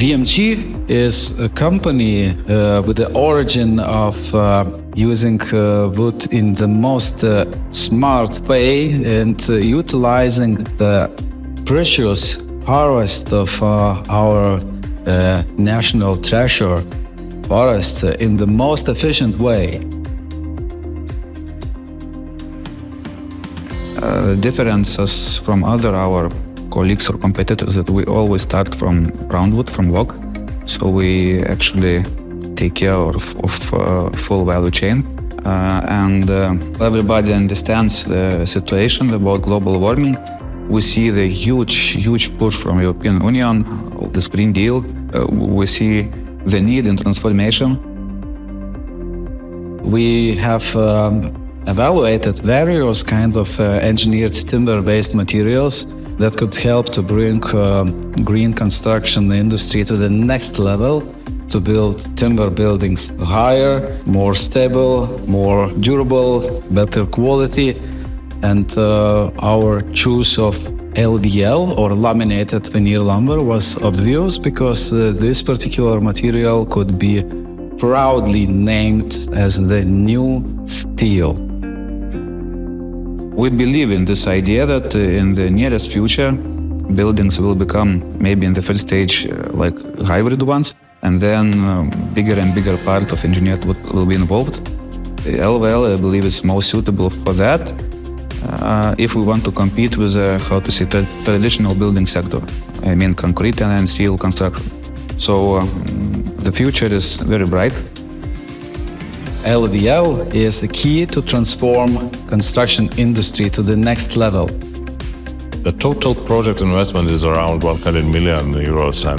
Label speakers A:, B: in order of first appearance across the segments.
A: VMG is a company with the origin of using wood in the most smart way and utilizing the precious harvest of our national treasure forests in the most efficient way.
B: The differences from our colleagues or competitors that we always start from roundwood, from log. So we actually take care of full value chain. And everybody understands the situation about global warming. We see the huge push from European Union, this Green Deal. We see the need in transformation. We have evaluated various kind of engineered timber-based materials that could help to bring green construction industry to the next level, to build timber buildings higher, more stable, more durable, better quality. And our choice of LVL or laminated veneer lumber was obvious because this particular material could be proudly named as the new steel. We believe in this idea that in the nearest future, buildings will become, maybe in the first stage, like hybrid ones, and then bigger and bigger part of engineered wood will be involved. LVL, I believe, is most suitable for that if we want to compete with, traditional building sector. I mean, concrete and steel construction. So the future is very bright.
A: LVL is a key to transform construction industry to the next level.
C: The total project investment is around 100 million euros, and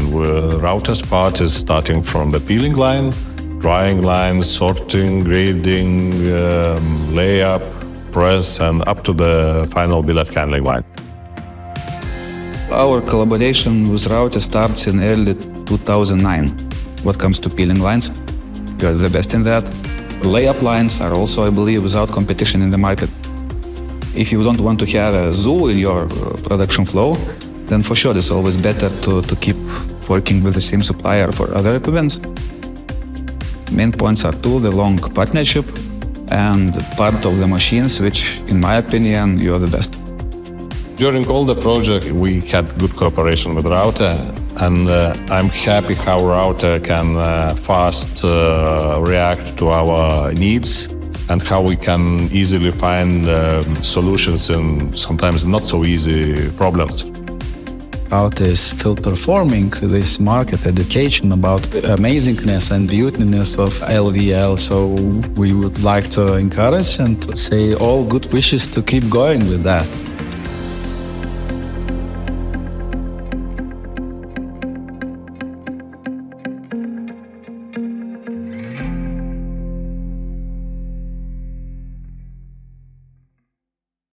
C: Raute's part is starting from the peeling line, drying line, sorting, grading, layup, press, and up to the final billet handling line.
B: Our collaboration with Raute starts in early 2009. What comes to peeling lines, we are the best in that. Layup lines are also, I believe, without competition in the market. If you don't want to have a zoo in your production flow, then for sure it's always better to keep working with the same supplier for other equipments. Main points are two: the long partnership and part of the machines, which, in my opinion, you are the best.
C: During all the project, we had good cooperation with Raute, and I'm happy how Raute can fast react to our needs and how we can easily find solutions in sometimes not so easy problems.
A: Raute is still performing this market education about amazingness and beautiness of LVL, so we would like to encourage and say all good wishes to keep going with that.